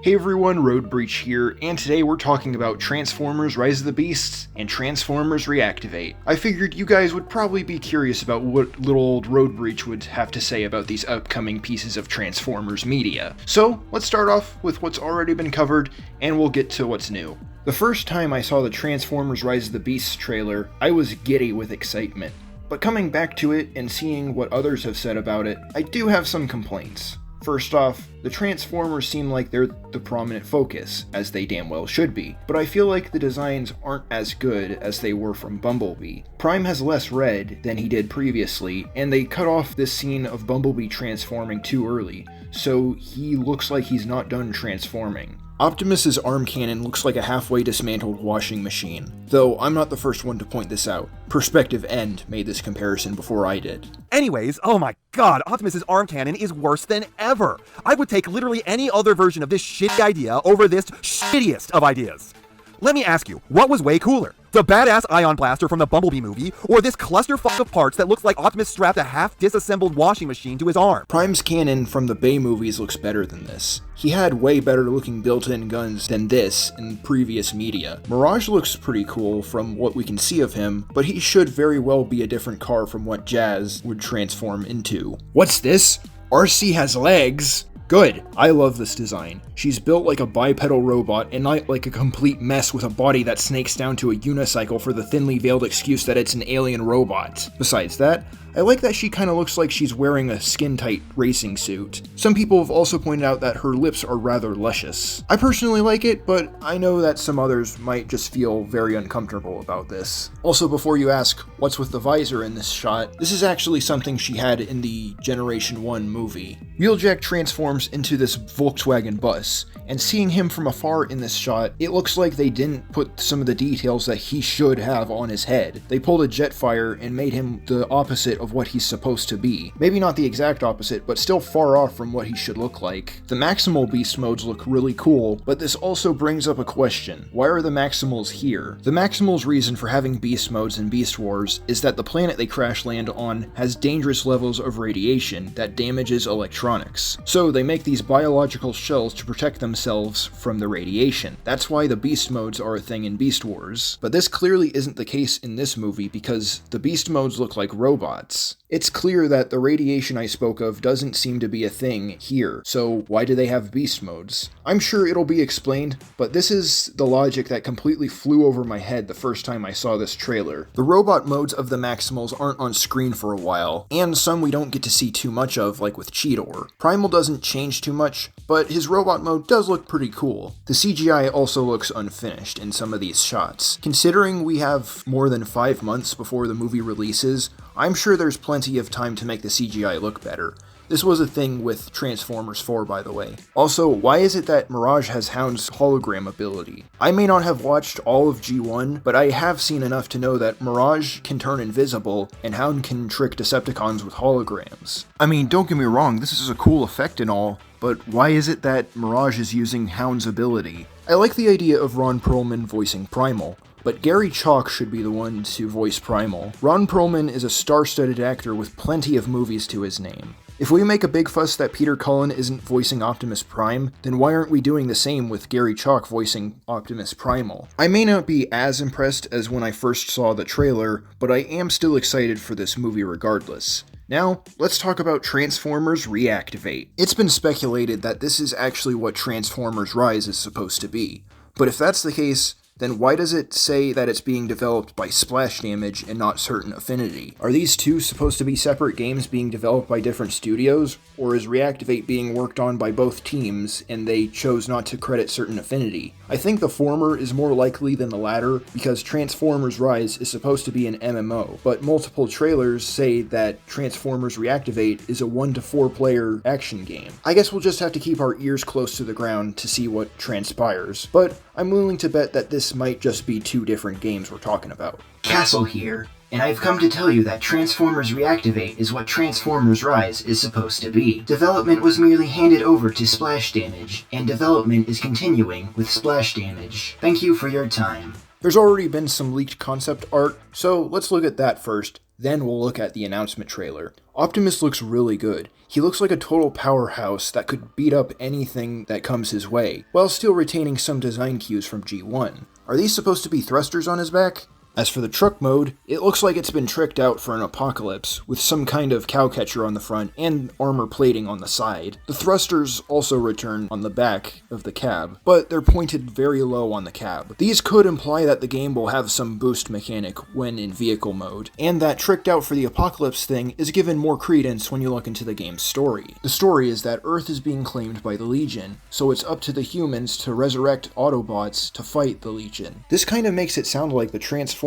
Hey everyone, Road Breach here, and today we're talking about Transformers Rise of the Beasts and Transformers Reactivate. I figured you guys would probably be curious about what little old Road Breach would have to say about these upcoming pieces of Transformers media. So, let's start off with what's already been covered, and we'll get to what's new. The first time I saw the Transformers Rise of the Beasts trailer, I was giddy with excitement. But coming back to it and seeing what others have said about it, I do have some complaints. First off, the Transformers seem like they're the prominent focus, as they damn well should be, but I feel like the designs aren't as good as they were from Bumblebee. Prime has less red than he did previously, and they cut off this scene of Bumblebee transforming too early, so he looks like he's not done transforming. Optimus's arm cannon looks like a halfway dismantled washing machine, though I'm not the first one to point this out. Perspective End made this comparison before I did. Anyways, oh my god, Optimus's arm cannon is worse than ever. I would take literally any other version of this shitty idea over this shittiest of ideas. Let me ask you, what was way cooler? The badass ion blaster from the Bumblebee movie, or this clusterfuck of parts that looks like Optimus strapped a half-disassembled washing machine to his arm? Prime's cannon from the Bay movies looks better than this. He had way better looking built-in guns than this in previous media. Mirage looks pretty cool from what we can see of him, but he should very well be a different car from what Jazz would transform into. What's this? RC has legs? Good. I love this design. She's built like a bipedal robot and not like a complete mess with a body that snakes down to a unicycle for the thinly veiled excuse that it's an alien robot. Besides that, I like that she kinda looks like she's wearing a skin-tight racing suit. Some people have also pointed out that her lips are rather luscious. I personally like it, but I know that some others might just feel very uncomfortable about this. Also, before you ask, what's with the visor in this shot, this is actually something she had in the Generation 1 movie. Wheeljack transforms into this Volkswagen bus, and seeing him from afar in this shot, it looks like they didn't put some of the details that he should have on his head. They pulled a Jetfire and made him the opposite of what he's supposed to be. Maybe not the exact opposite, but still far off from what he should look like. The Maximal Beast modes look really cool, but this also brings up a question. Why are the Maximals here? The Maximals' reason for having Beast modes in Beast Wars is that the planet they crash land on has dangerous levels of radiation that damages electronics. So they make these biological shells to protect themselves from the radiation. That's why the Beast modes are a thing in Beast Wars. But this clearly isn't the case in this movie because the Beast modes look like robots. It's clear that the radiation I spoke of doesn't seem to be a thing here, so why do they have beast modes? I'm sure it'll be explained, but this is the logic that completely flew over my head the first time I saw this trailer. The robot modes of the Maximals aren't on screen for a while, and some we don't get to see too much of, like with Cheetor. Primal doesn't change too much, but his robot mode does look pretty cool. The CGI also looks unfinished in some of these shots. Considering we have more than 5 months before the movie releases, I'm sure there's plenty of time to make the CGI look better. This was a thing with Transformers 4, by the way. Also, why is it that Mirage has Hound's hologram ability? I may not have watched all of G1, but I have seen enough to know that Mirage can turn invisible, and Hound can trick Decepticons with holograms. I mean, don't get me wrong, this is a cool effect and all, but why is it that Mirage is using Hound's ability? I like the idea of Ron Perlman voicing Primal, but Gary Chalk should be the one to voice Primal. Ron Perlman is a star-studded actor with plenty of movies to his name. If we make a big fuss that Peter Cullen isn't voicing Optimus Prime, then why aren't we doing the same with Gary Chalk voicing Optimus Primal? I may not be as impressed as when I first saw the trailer, but I am still excited for this movie regardless. Now, let's talk about Transformers Reactivate. It's been speculated that this is actually what Transformers Rise is supposed to be, but if that's the case, then why does it say that it's being developed by Splash Damage and not Certain Affinity? Are these two supposed to be separate games being developed by different studios? Or is Reactivate being worked on by both teams and they chose not to credit Certain Affinity? I think the former is more likely than the latter because Transformers Rise is supposed to be an MMO, but multiple trailers say that Transformers Reactivate is a 1 to 4 player action game. I guess we'll just have to keep our ears close to the ground to see what transpires, but I'm willing to bet that this might just be 2 different games we're talking about. Castle here, and I've come to tell you that Transformers Reactivate is what Transformers Rise is supposed to be. Development was merely handed over to Splash Damage, and development is continuing with Splash Damage. Thank you for your time. There's already been some leaked concept art, so let's look at that first, Then we'll look at the announcement trailer. Optimus looks really good. He looks like a total powerhouse that could beat up anything that comes his way, while still retaining some design cues from G1. Are these supposed to be thrusters on his back? As for the truck mode, it looks like it's been tricked out for an apocalypse, with some kind of cowcatcher on the front and armor plating on the side. The thrusters also return on the back of the cab, but they're pointed very low on the cab. These could imply that the game will have some boost mechanic when in vehicle mode, and that tricked out for the apocalypse thing is given more credence when you look into the game's story. The story is that Earth is being claimed by the Legion, so it's up to the humans to resurrect Autobots to fight the Legion. This kind of makes it sound like the Transformers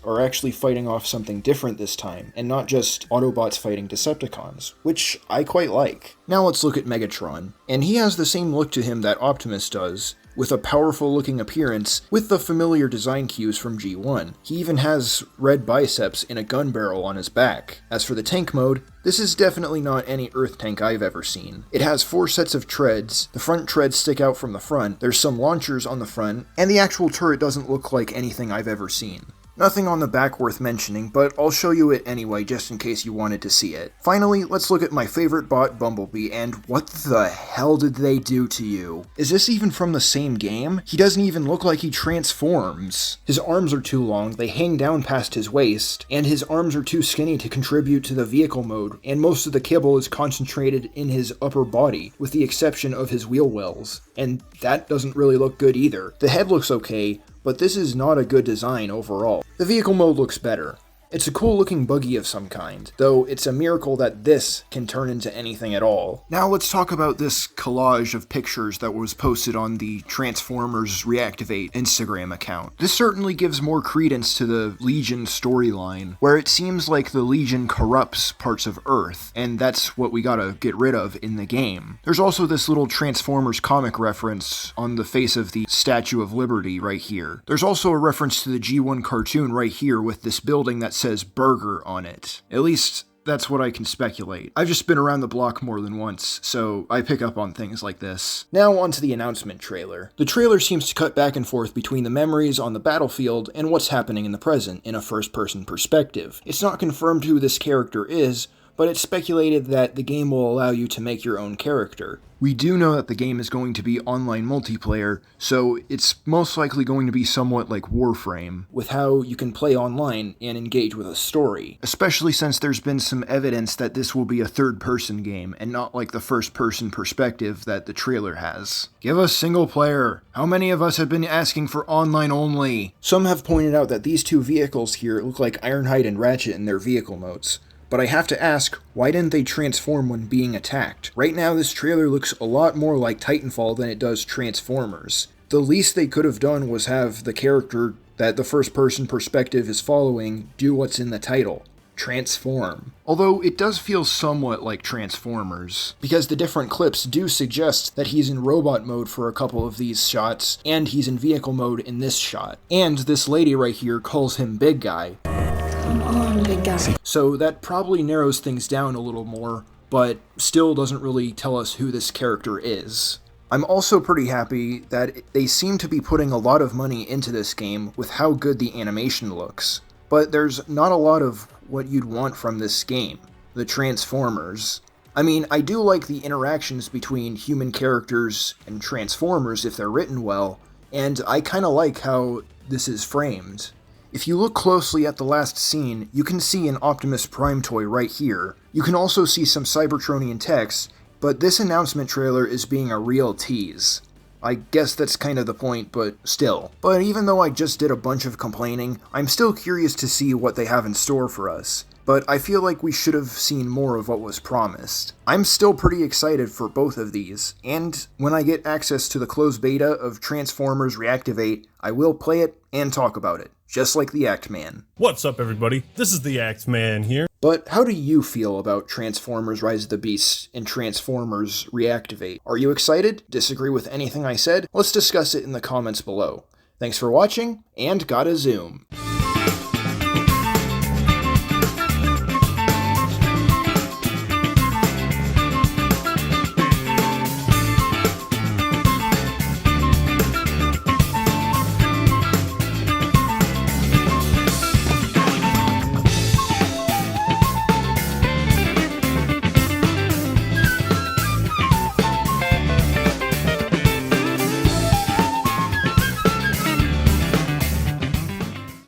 are actually fighting off something different this time, and not just Autobots fighting Decepticons, which I quite like. Now let's look at Megatron, and he has the same look to him that Optimus does, with a powerful looking appearance with the familiar design cues from G1. He even has red biceps and a gun barrel on his back. As for the tank mode, this is definitely not any Earth tank I've ever seen. It has 4 sets of treads, the front treads stick out from the front, there's some launchers on the front, and the actual turret doesn't look like anything I've ever seen. Nothing on the back worth mentioning, but I'll show you it anyway just in case you wanted to see it. Finally, let's look at my favorite bot, Bumblebee, and what the hell did they do to you? Is this even from the same game? He doesn't even look like he transforms. His arms are too long, they hang down past his waist, and his arms are too skinny to contribute to the vehicle mode, and most of the kibble is concentrated in his upper body, with the exception of his wheel wells. And that doesn't really look good either. The head looks okay, but this is not a good design overall. The vehicle mode looks better. It's a cool looking buggy of some kind, though it's a miracle that this can turn into anything at all. Now let's talk about this collage of pictures that was posted on the Transformers Reactivate Instagram account. This certainly gives more credence to the Legion storyline, where it seems like the Legion corrupts parts of Earth, and that's what we gotta get rid of in the game. There's also this little Transformers comic reference on the face of the Statue of Liberty right here. There's also a reference to the G1 cartoon right here with this building that says burger on it. At least that's what I can speculate. I've just been around the block more than once, so I pick up on things like this. Now onto the announcement trailer. The trailer seems to cut back and forth between the memories on the battlefield and what's happening in the present in a first-person perspective. It's not confirmed who this character is, but it's speculated that the game will allow you to make your own character. We do know that the game is going to be online multiplayer, so it's most likely going to be somewhat like Warframe, with how you can play online and engage with a story, especially since there's been some evidence that this will be a third-person game, and not like the first-person perspective that the trailer has. Give us single player! How many of us have been asking for online only? Some have pointed out that these two vehicles here look like Ironhide and Ratchet in their vehicle modes. But I have to ask, why didn't they transform when being attacked? Right now this trailer looks a lot more like Titanfall than it does Transformers. The least they could have done was have the character that the first-person perspective is following do what's in the title. Transform. Although it does feel somewhat like Transformers, because the different clips do suggest that he's in robot mode for a couple of these shots, and he's in vehicle mode in this shot. And this lady right here calls him Big Guy. Come on, big guy. So that probably narrows things down a little more, but still doesn't really tell us who this character is. I'm also pretty happy that they seem to be putting a lot of money into this game with how good the animation looks. But there's not a lot of what you'd want from this game. The Transformers. I mean, I do like the interactions between human characters and Transformers if they're written well, and I kinda like how this is framed. If you look closely at the last scene, you can see an Optimus Prime toy right here. You can also see some Cybertronian text, but this announcement trailer is being a real tease. I guess that's kind of the point, but still. But even though I just did a bunch of complaining, I'm still curious to see what they have in store for us. But I feel like we should have seen more of what was promised. I'm still pretty excited for both of these, and when I get access to the closed beta of Transformers Reactivate, I will play it and talk about it, just like the Act Man. What's up, everybody? This is the Act Man here. But how do you feel about Transformers Rise of the Beasts and Transformers Reactivate? Are you excited? Disagree with anything I said? Let's discuss it in the comments below. Thanks for watching, and gotta zoom.